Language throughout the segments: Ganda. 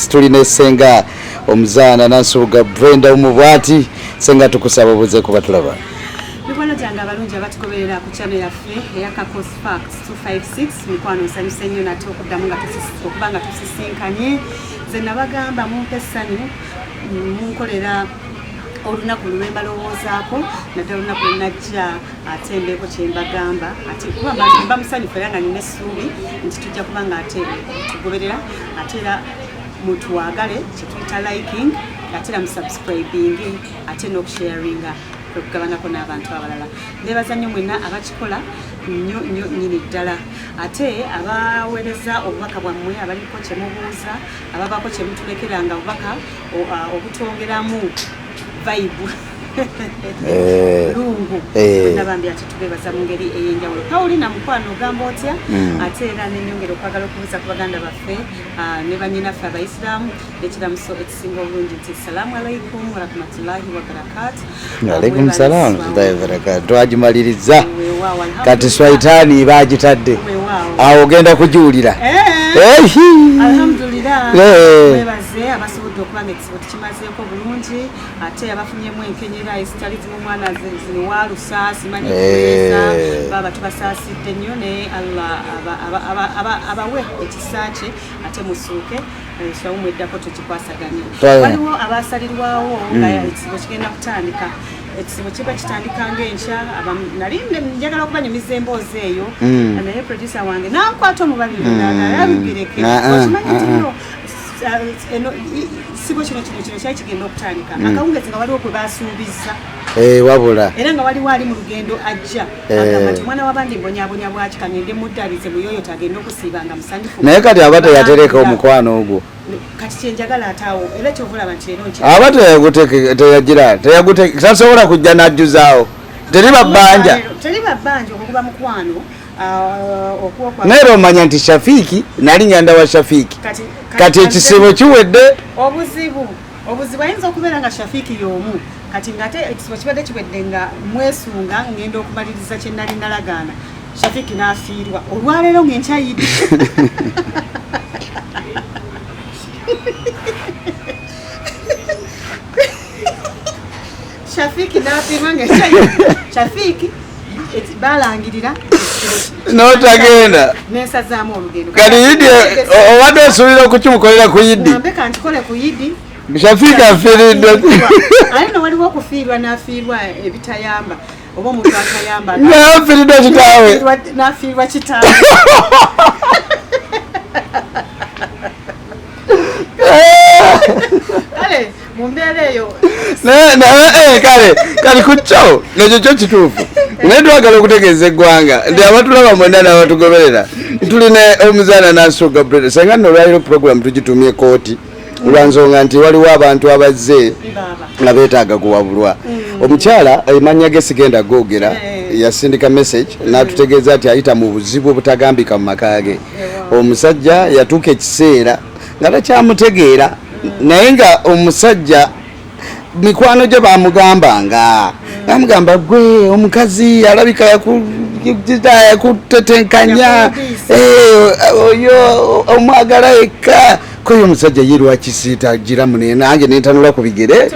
Facts tuline Senga omuzana nansuga Brenda umubwati Senga tukusaba buze kuba tulaba Mikwano jange abalungi abatugoberera ku channel yaffe eya Kakos Facts 256 mikwano nsanyuse nnyo nate okuddamu nga tusisinkanye ze nabagamba mumpessanyu munkolera olunaku lwemba lowoozaako naddala olunaku lwenajja ate mbeeko kyembagamba ate kuba mba musanyufu era nga nina essuubi nti tujja kuba nga ate tugoberera ate era mutuwaagale kyetuyita liking ate era musubscribing ate n'okusharinga okugabanako n'abantu abalala ndeebaza nnyo mwenna abakikola nnyo nnyini ddala ate abaweereza obubaka bwammwe abaliko kye mubuuza ababaako kye mutulekeranga obubaka obutwongeramu vibe lungu nabambye ati tubebaza mu ngeri ey'enjawulo Paulina mukwano ogamba otya ate era n'ennyongera okwagala okubuuza ku baganda baffe ne bannyinaffe abaisiraamu ekiramuso ekisinga obulungi nti salaamu alaikum warahmatullahi wabarakatu alaikum salaam wabarakatu twagimaliriza kati swaitaani baagitadde awo ogenda kugiwulira alhamdulillah webaze abasobodde okuba nga ekizibu tukimazeeko bulungi ate abafunyemu enkenyera ezitali zimu mwana ziniwa lusaasi manyi kuweereza baba tubasaasidde nnyo naye Allah abawe ekisa kye ate musuuke shawu eddako tukikwasaganye waliwo abasalirwawo nga ekizibu kigenda kutandika ekizibu kiba kitandika ng'enkya nali njagala okubanyumiza emboozi eyo naye producer wange nankwata omubabiri nayabigireke okimanyi nti sibo kino kyali kigenda okutandika akawungezi nga waliwo gwe basuubiza wabula era nga waliwo ali mu lugendo ajja agamba nti mwana wabandi mbonyabonya bwaki kangende muddalize muyoyo tagenda okusiibanga musanyufu naye kati aba teyatereka omukwano ogwo kati kyenjagala ataawo era kyovulaba nti ero aba teyagira tasobola kujja n'ajjuzaawo teriba bbanja okukuba mukwano naye omanya nti Shafiiki nali nyanda wa Shafiiki kati ekisibo kiwedde obuzibu ayinza okubeera nga Shafiiki y'omu kati ngate ekisibo kibadde kiwedde nga mwesunga ngenda okumaliriza kye nali nalagaana Shafiiki n'afiirwa olwaleero ng'enkyayidi Shafiiki n'afiirwa ng'enkyayidi Shafiiki balangirira n'otagenda n'ensazaamu olugendo kati yidi obadde osuubira okukimukolera ku yidi nambe kankikole ku yidi Shafiiki afiiriddwa ate no waliwo okufiirwa n'afiirwa ebitayamba oba omuntu atayamba n'afiiriddwa kitaawe n'afiirwa kitaawe kale mu mbeera eyo kale ku kyo nekyo kyo kituufu naye twagala okutegeeza eggwanga nti abatulaba mwonna n'abatugoberera tulina omuzaana nansuga Brenda Senga nno olwaliro program tugitumye kooti olwansonga nti waliwo abantu abazze nga beetaaga kuwabulwa omukyala emanya ge sigenda googera yasindika message n'atutegeeza nti ayita mu buzibu obutagambika mu maka ge omusajja yatuuka ekiseera nga takyamutegeera naye nga omusajja mikwano gye bamugambanga bamugamba gwe omukazi alabika yakutetenkanya oyo omwagala ekka koyo omusajja ye lwakisiita giramu nange nentanula ku bigere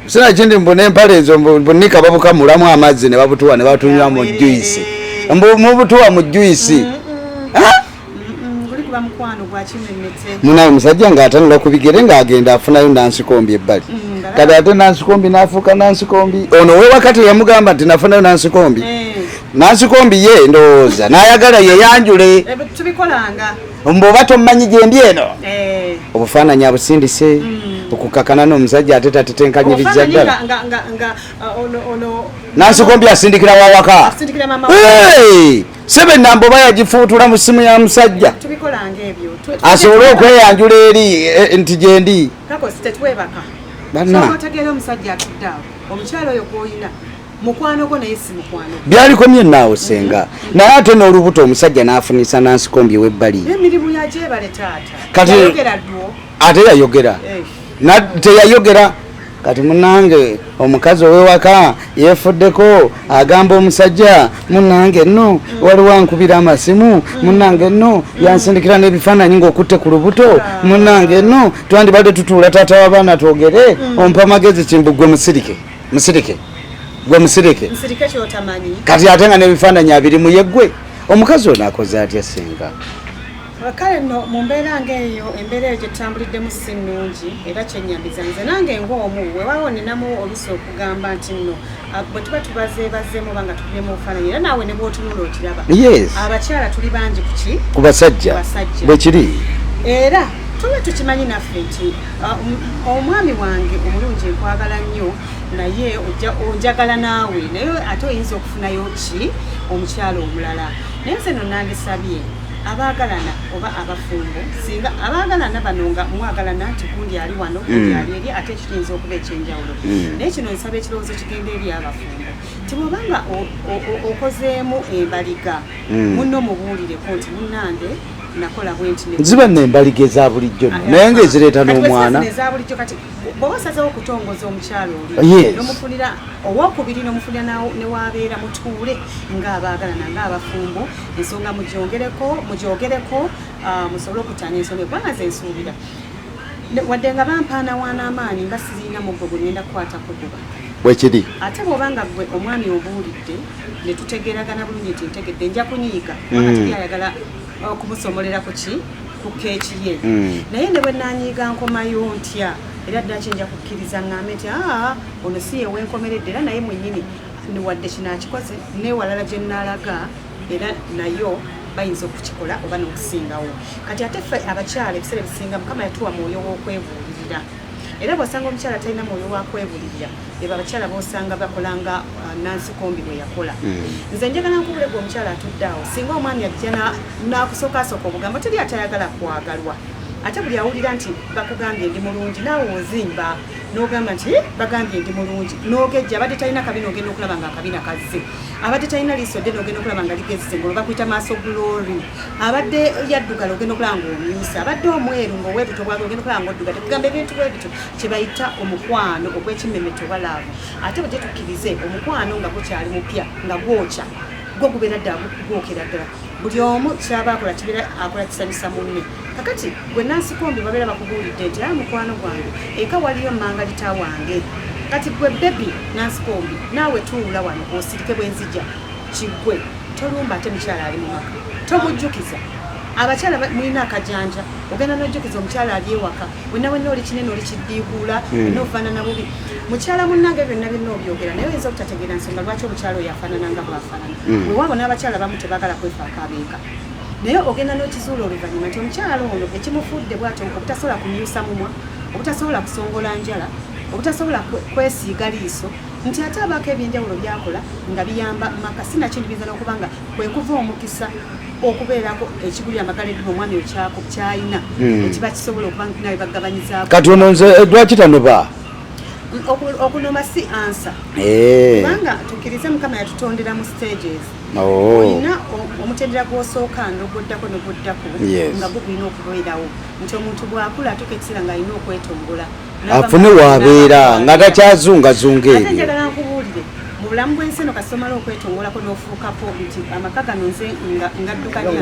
sina kindi mbona empale ezo mbunika babukamulamu amazzi ne babutuwa ne batunywa mu juisi mubutuwa mu juisi munawe musajja ng'atanula ku bigere ng'agenda afunayo nansikombi ebbali kati ate nansikombi n'afuuka nansikombi ono we wakati yamugamba nti nafunayo nansikombi nansikombi ye ndowooza n'ayagala yeyanjule mbw'oba tommanyi gyendi eno obufaananyi abusindise okukakana n'omusajja ate tatetenkanyiriza ddala nansikombi asindikira wawaka sebe nambo bayagifuutula mu ssimu ya musajja asobole okweyanjula eri nti gyendi byalikomye naawo Senga naye ate n'olubuto omusajja n'afunisa nansikombi w'ebbali kati ate yayogera teyayogera kati munange omukazi ow'ewaka yeefuddeko agamba omusajja munange nno waliwo ankubira amasimu munange nno yansindikira n'ebifaananyi ng'okutte ku lubuto munange nno twandibadde tutuula taata w'abaana twogere ompa magezi kimbu gwe musirike kati ate nga n'ebifaananyi abirimu yeggwe omukazi ono akoze atya senga kale nno mu mbeera ng'eyo embeera eyo gye tutambuliddemu si nnungi era kyennyambiza nze nange ng'omu weewaawo ninamu oluusi okugamba nti nno bwe tuba tubazeebazeemu oba nga tulire mu bufaananyi era naawe ne bw'otunula okiraba abakyala tuli bangi ku basajja bwe kiri era tube tukimanyi naffe nti omwami wange omulungi nkwagala nnyo naye onjagala naawe naye ate oyinza okufunayo ki omukyala omulala naye nze no nandisabye abaagalana oba abafumbo singa abaagalana bano nga mwagalana nti gundi ali wano gundi ali eri ate ekiyinza okuba ekyenjawulo naye kino nsaba ekirowoozo kigenda eri abafumbo ti bwobanga okozeemu embaliga munno mubuulireko nti munnange nakola bwenti ziba nembaliga eza bulijjo naye ngaezireeta n'omwana ezabulijjo kati bw'oba osazeewo okutongoza omukyalo oli nomufunira owokubiri nomufunira newabeera mutuule ng'abaagalana ng'abafumbo ensonga mugyogereko musobole okutaana ensonga kubanga ze nsuubira wadde nga bampaanawaana amaanyi nga siriina muggo gwe ngenda kukwata kuguba wekiri ate bw'obanga gwe omwami obuulidde ne tutegeragana bulungi nti ntegedde nja kunyiiga kubanga teri ayagala okumusomolera ku keeki ye naye ne bwe nanyiiga nkomayo ntya era ddala kyenja kukkiriza ŋŋambe nti ono si yewe nkomeredde era naye mwennyini wadde kino akikoze newalala gye nnaalaga era nayo bayinza okukikola oba n'okusingawo kati ate ffe abakyala ebiseera ebisinga mukama yatuwa mwoyo w'okwebuulirira era bw'osanga omukyala talina mwoyo wakwebulirira eba abakyala b'osanga bakolanga Nansi Kombi bwe yakola nze njagala nkubule gwe omukyala atudde awo singa omwami ajja n'akusookasooka obugambo teri atayagala kwagalwa ate buli awulira nti bakugambye ndi mulungi naawe ozimba n'ogamba nti bagambye ndi mulungi n'ogejja abadde talina kabi n'ogenda okulaba nga akabina kazze abadde talina liiso dde n'ogenda okulaba nga ligezise ng'olwo bakuyita maaso glory abadde yaddugala ogenda okulaba ng'omyusa abadde omweru ng'oweebuto bwage ogenda okulaba ng'odduga tekugamba ebintu bwe bityo kye bayita omukwano ogw'ekimmemmette oba laavu ate bwe gye tukkirize omukwano nga gukyali mupya nga gwokya gwo gubeera ddala gwokera ddala buli omu kyaba akola kibeera akola kisanyusa munne kakati gwe Nansi Kombi babeera bakubuulidde nti mukwano gwange eka waliyo mmangalita wange kati gwe bebi Nansi Kombi naawe tuula wano osirike bwenzija kiggwe tolumba ate mukyala ali mu maka tomujjukiza abakyala mulina akajanja ogenda n'ojjukiza omukyala ali ewaka wenna wenna oli kinene oli kiddiiguula wenna ofaanana bubi mukyala munnange byonna byonna obyogera naye oyinza obutategeera nsonga lwaki omukyala oyo afaanana nga bw'afaanana wewaabo n'abakyala bamu tebaagala kwefaako abeeka naye ogenda n'okizuula oluvannyuma nti omukyala ono ekimufudde bw'atyo obutasobola kumyusa mumwa obutasobola kusongola njala obutasobola kwesiiga liiso nti ate abaako ebyenjawulo byakola nga biyamba maka sinakindi biyinza n'okuba nga kwe kuva omukisa okubeerako ekigulira amagala eddiba omwami okyako kyayina ekiba kisobola okuba nawe bagabanyizaako kati ono nze lwaki tanoba okunoma si ansa kubanga tukkirize mukama yatutondera mu stages olina omutendera gw'osooka n'oguddako n'oguddako nga gugulina okubeerawo nti omuntu bw'akula atuuka ekiseera ng'alina okwetongola afune waabeera nga takyazungazunga ebyo ate njagala nkubuulire mu bulamu bw'ensi eno kasomala okwetongolako n'ofuukako nti amaka gano nze ngaddukanya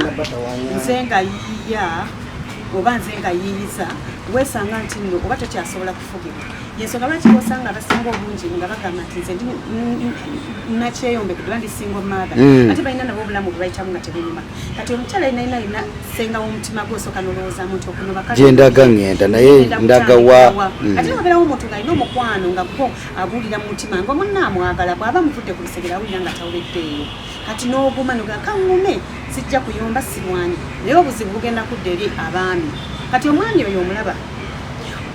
nze nga yiiya oba nze nga yiiyiza weesanga nti nno oba tokyasobola kufugibwa yensonga lwaki osanga abasinga obungi nga bagamba nti nze nakyeyombe kuba ndi single mother ate balina nabo obulamu bwe bayitamu nga tebunyuma kati omukyala alina senga w'omutima gwe osooka n'olowoozaamu nti okunoba gye ndaga ngenda naye ndagawa ate wabeerawo omuntu ng'alina omukwano nga gwo aguulira mu mutima nga omunaamwagala bw'aba muvudde ku lusegera awulira nga tawuleddeeyo kati n'oguma noga kaŋŋume sijja kuyomba sirwanyi naye obuzibu bugenda kudda eri abaami kati omwami oyo omulaba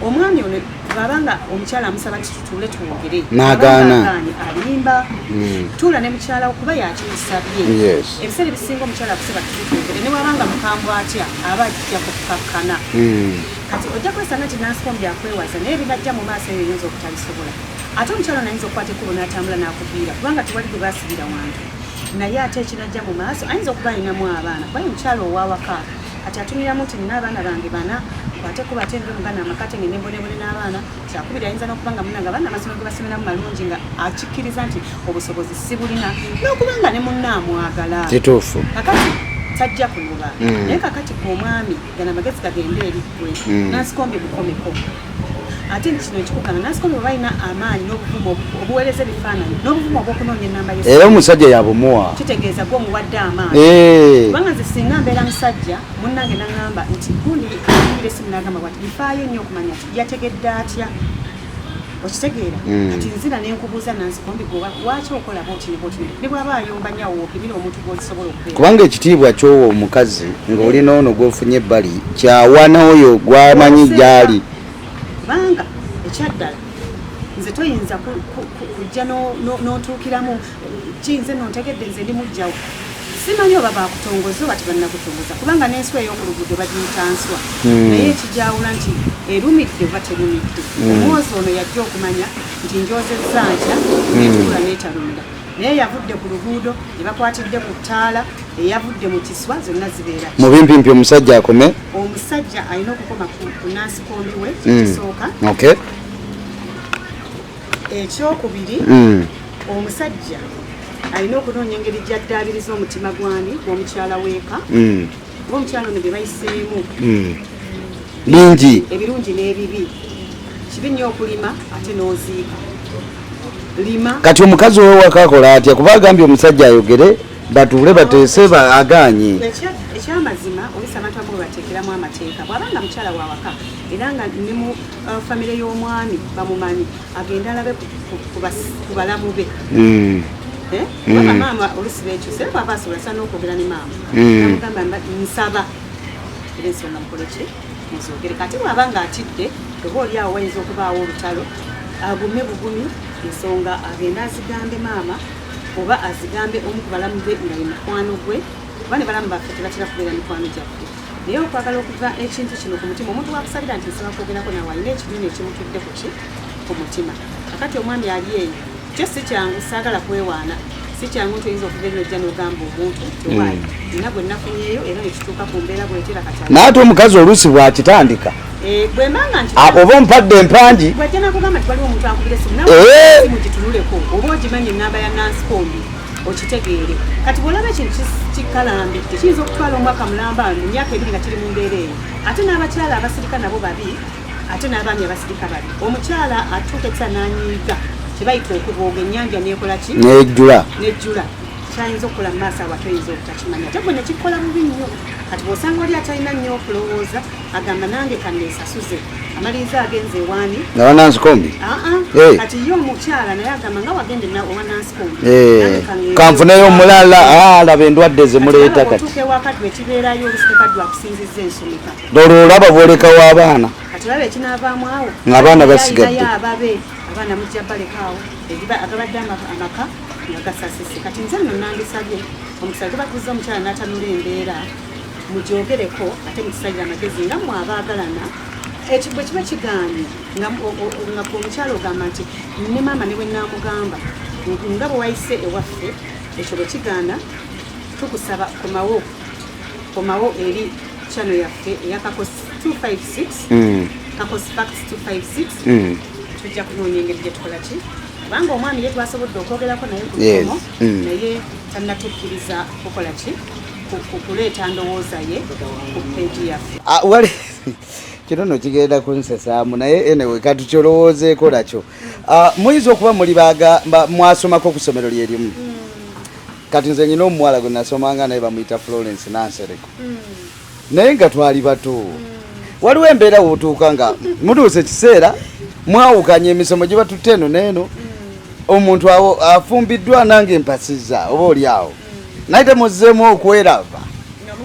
omwami ono bw'abanga omukyala amusaba nti tutuule tuwogere n'agaana alimba tuula ne mukyala kuba yakimusabye ebiseera ebisinga omukyala akusaba tutuwogere ne wabanga mukambwe atya aba ajja kukakkana kati ojja kwesanga nti Nansi Kombi akwewaza naye binajja mu maaso eyo oyinza obutalisobola ate omukyala nayinza okukwata ekkubo n'atambula n'akuviira kubanga tewali gwe baasibira wantu naye ate ekinajja mu maaso ayinza okuba alinamu abaana kubanga omukyala owawaka kati atumiramu nti nina abaana bange bana ate kuba ate nve mugana amakate ngende mbonebone n'abaana kyakubiri ayinza n'okubanga munange abaana amasomero ge basomeramu malungi nga akikkiriza nti obusobozi si bulina n'okubanga ne munnaamwagala kituufu kakati tajja kunoba naye kakati omwami gana amagezi gagende eriggwe nansikombi bukomeko ate kino ekikugana nansikombi bwe balina amaanyi n'obuvumu obuweereza ebifaananyi n'obuvumu obw'okunoonya ennamba era omusajja yabumuwa kitegeeza gwe omuwadde amaanyi kubanga nze singa mbeera musajja munnange naŋŋamba nti gundi ayingire esimu n'agamba bwati bifaayo nnyo okumanya nti yategedde atya okitegeera kati nzira nenkubuuza nansikombi gwe lwaki okola bwoti ne bwoti ne bw'aba ayomba nyawo opimira omuntu gw'osobola okubeera kubanga ekitiibwa ky'owo omukazi ng'olina ono gw'ofunye ebbali kyawana oyo gw'amanyi gy'ali kubanga ekyaddala nze toyinza kujja n'otuukiramu kiyinza nontegedde nze ndi mujjawo simanyi oba bakutongoza oba tebannakutongoza kubanga n'enswa ey'okuluguudo bagiyita nswa naye ekijawula nti erumidde oba terumidde omwozi ono yajja okumanya nti njozezza ntya netukula n'etalumira naye yavudde ku luguudo ebakwatidde ku ttaala eyavudde mu kiswa zonna zibeera mu bimpimpi omusajja akome omusajja alina okukoma ku nansikombi we ekisooka ekyokubiri omusajja alina okunoonya engeri gyaddaabiriza omutima gwani gwomukyala weeka ngaomukyala ono bye bayiseemu bingi ebirungi n'ebibi kibi nnyo okulima ate n'oziika lima kati omukazi owewaka akola atya kuba agambye omusajja ayogere batuule bateese aganye ekyamazima olisa abantu abo bateekeramu amateeka bw'abanga mukyala wawaka era nga ne mu famire y'omwami bamumanyi agenda alabe ku balamu be maama olusi bekyuse era bwaba asobola sa n'okwogera ne maama namugamba nsaba era ensonga mukoleki muzogere kati bw'abanga atidde oba oliawo wayinza okubaawo olutalo agume bugumi ensonga agenda azigambe maama oba azigambe omu ku balamu be nga ye mukwano gwe kuba ne balamu baffe tebatera kubeera mikwano gyaffe naye okwagala okuva ekintu kino ku mutima omuntu wakusabira nti nsaba kwogerako nawe alina ekinene ekimutudde ku mutima kakati omwami ali eyo kyo si kyangu saagala kwewaana si kyangu nti oyinza okuva eri ojja n'ogamba omuntu tewaayi nina gwe nnafunyeeyo era nekituuka ku mbeera bwetera kati naate omukazi oluusi bw'akitandika bwembanga nti oba ompadde empangi bwajja nakugamba nti waliwo omuntu akubira esimu nawe mugitunuleko oba ogimanyi ennamba ya nansikombi okitegeere kati bw'olaba ekintu kikalambidde kiyinza okutwala omwaka mulamba mu myaka ebiri nga kiri mu mbeera eyo ate n'abakyala abasirika nabo babi ate n'abaami abasirika babi omukyala atuuka ekisa n'anyiiga tebayita okubooga ennyanja nekola ki nejjula kyayinza okukola mu maaso awo atoyinza obutakimanya ate gwe nekikola bubi nnyo kati bw'osanga oli atalina nnyo okulowooza agamba nange kanneesasuze amaliriza agenze ewaani nawa nansikombi kati ye omukyala naye agamba nga wagende owa nansikombi kanfuneyo omulala alaba endwadde zemuleeta kati otuuka ewaka dwe kibeerayo olusika dwe akusinzizza ensomeka olwo olaba bwolekawo abaana kati olaba ekinaavaamu awo ng'abaana basigadde abaana mujja balekaawo agabadde amaka nga gasasise kati nze nno nandisabye omukisa gwebaguza omukyala n'atanula embeera mugyogereko ate mukisajja amagezi nga mmwe abaagalana bwe kiba kigaanye nga omukyala ogamba nti ne maama ne bwe naamugamba nga bwe wayise ewaffe ekyo bwe kigaana tukusaba komawo eri channel yaffe eya kakosi 256 kakosi facts 256 tujja kunoonya engeri gye tukola ki kubanga omwami ye twasobodde okwogerako naye kukomo naye tannatukkiriza kukola ki kuleeta ndowooza ye ku peegi yaffe kino no kigenda kunsesaamu naye enewe katukyolowoozeeko nakyo muyinza okuba muli mwasomako ku ssomero lyerimu kati nze nyina omuwala gwe nasomanga naye bamuyita Florence Nansereko naye nga twali bato waliwo embeera wotuuka nga mutuuse kiseera mwawukanya emisomo gye batutte eno n'eno omuntu afumbiddwa nange empasiza oba oli awo naye temuzzeemu okwerava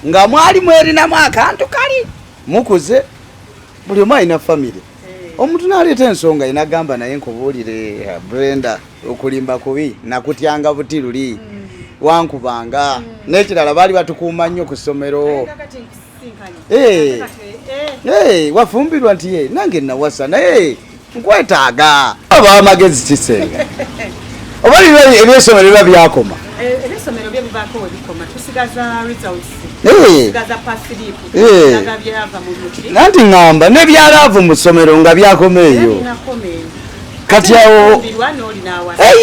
nga mwali mwerinamu akantu kali mukuze buli omu alina famire omuntu n'aleeta ensonga inagamba naye nkubuulire Brenda okulimba kubi nakutyanga buti luli wankubanga n'ekirala baali batukuuma nnyo ku ssomero wafumbirwa nti ye nange nawasa naye nkwetaaga aba amagezi kisenga oba ebyesomero biba byakoma ebyesomero bye bibaako we bikoma tusigaza results gaza pasilipu nga byava mu muti nanti ngamba ne byalaavu mu ssomero nga byakomeeyo kati awo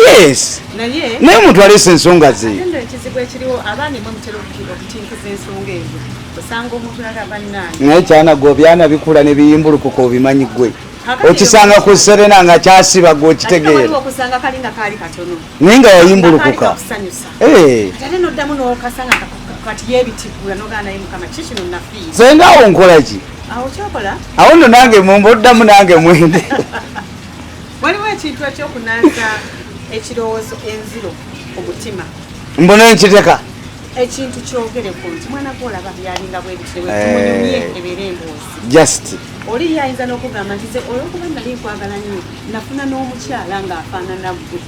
yes naye omuntu aleese ensonga ze ekizibu ekiriwo abaana emwe mutera okutinkiza ensonga ezo osanga omuntu lala bannaani naye kyanago byana bikula ne biyimbulukuka obimanyi gwe okisanga ku Serena nga kyasiba gwe okitegeera okusanga kalinga kaali katono naye nga yayimbulukuka ate noddamu n'okasanga kati yeebitiggula n'ogaana naye mukama kiki no nafiiza Senga awo nkola ki awo kyokola awo nno nange mumba nange mwende waliwo ekintu ekyokunaaza ekirowoozo enziro omutima mbona enkiteka ekintu kyogereko nti mwana gwolaba byalinga bwebitiriwemunyumye ebeera emboozi just oli yayinza n'okugamba nti ze olwokuba nali nkwagala nnyo nafuna n'omukyala ng'afaanana gwe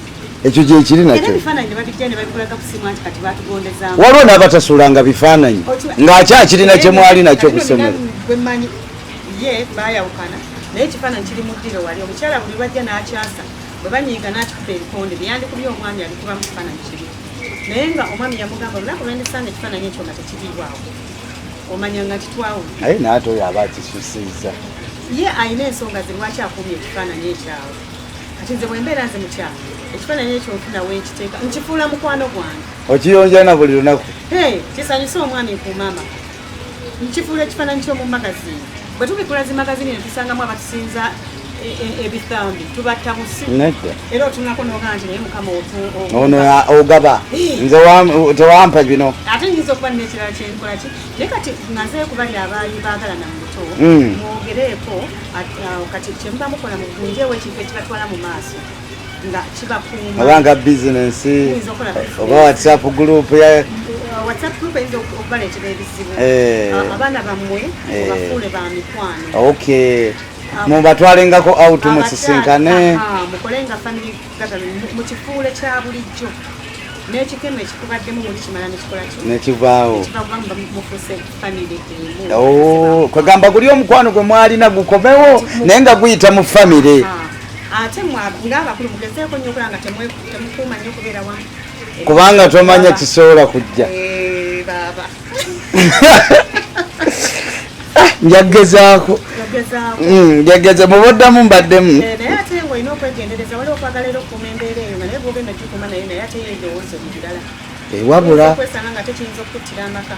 ekyo gyekiri nakyo ebifaananyi ne babijja ne babikulaga ku simu nti kati batugondezaamu waliwo n'abatasuulanga bifaananyi ng'akyakirina kye mwali nakyo ku ssomero bwemmanyi ye baayawukana naye ekifaananyi kiri mu ddiro wali omukyala buli bajja n'akyasa bwe banyiiga n'akikuba ebikonde byeyandikubye omwami alikuba mu kifaananyi kibi naye nga omwami yamugamba olunaku lwendisanga ekifaananyi ekyo nga tekiriibwawo omanya nga kitwawo naye naate oyo aba akisusiza ye alina ensonga ze lwaki akumye ekifaananyi ekyawo kati nze bwe mbeera nze mukyalo ekifaananyi ekyo nfuna wenkiteeka nkifuula mukwano gwange okiyonja na buli lunaku kisanyusa omwami nkumaama nkifuula ekifaananyi ky'omu magazini bwe tubikula zi magazini ne tusangamu abatusinza ebithambi tubatta mu ssimu era otunako n'ogaa nti naye mukama ono ogaba nze tewampa bino ate nyinza okuba n'ekirala kyenkola ki naye kati nga nzeeyo kubali abaali baagalana mu buto mwogereeko kati kyemuba mukola mugunjeewo ekintu ekibatwala mu maaso nga kibakuuma obanga bizinensi oba whatsapp group whatsapp group eyinza okubaleetera ebizibu abaana bammwe obafuule ba mikwano mubatwalengako out musisinkane mukolenga family gathering mukifuule kya bulijjo n'ekikemo ekikubaddemu muli kimala nekikola nekivaawo mufuse family kwegamba guli omukwano gwe mwalina gukomewo naye nga guyita mu family ate ng'abakulu mugezeeko nnyo okulaba nga temukuuma nnyo okubeera wamu kubanga tomanya kisobola kujja baba njagezaako njageza muboddamu mbaddemu naye ate ng'olina okwegendereza waliwo okwagala era okuuma embeera eyo nga naye bw'ogenda gikuuma naye ate ebirowoozo bibirala wabula okwesanga nga tekiyinza okuttira amaka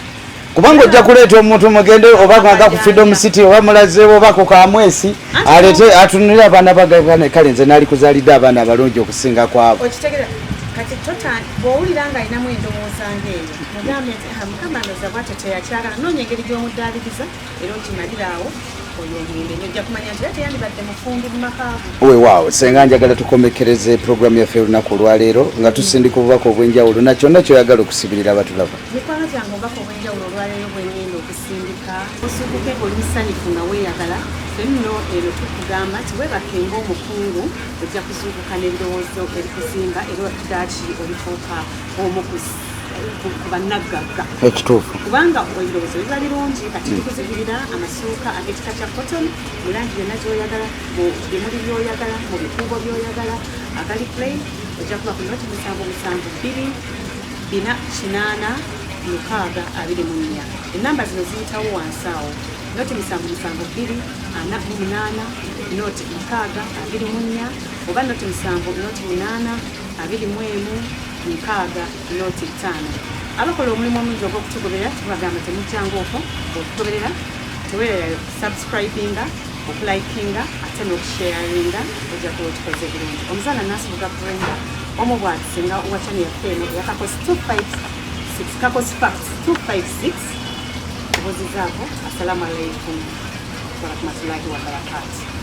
kubanga ojja kuleeta omuntu mugende oba nga ku Freedom City oba mulazeewo oba ku Kamwesi alete atunulire abaana bagane kale nze naali kuzaalidde abaana abalungi okusinga kwabo okitegeera kati bw'owulira nga alinamu endowooza ng'eyo mugambe nti mukama ndoza bwatyo teyakyagala noonya engeri gy'omuddaabiriza era okimalira awo oyo omwende nojja kumanya nti ate yandibadde mufumbi mu makaavu weewaawo senga njagala tukomekereze puroguramu yaffe olunaku olwaleero nga tusindika obubaka obw'enjawulo na kyonna kyoyagala okusibirira abatulaba mikwano gyange obubaka obw'enjawulo olwaleero bwengenda okusindika osuukuke oli musanyufu nga weeyagala fenno ero tukugamba nti weebakenga omukungu ojja kuzuukuka n'ebirowoozo ebikuzimba era ddaaki olituuka omu ku bannagagga ekituufu kubanga ebirowoozo biba birungi kati tukuzibirira amasuuka ag'ekika kya cotton mu langi yonna gy'oyagala mu bimuli by'oyagala mu bikuubo by'oyagala agali plain ojja kuba ku noti 772 enamba zino ziyitawo wansi awo noti 772 48 noti 624 oba noti 7 noti 8 noti 5 abakola omulimu omungi ogw'okutugoberera tubagamba temujjanga okwo okugoberera teweerera subscribinga okulikinga ate n'okusharinga ojja kuba otukoze bulungi omuzaana nasibuga Brenda omu bwatisinga wa channel yaffe eno eya Kakosi 256 Kakosi Facts 256 obuzizaako assalamu alaikum warahmatullahi wabarakatuh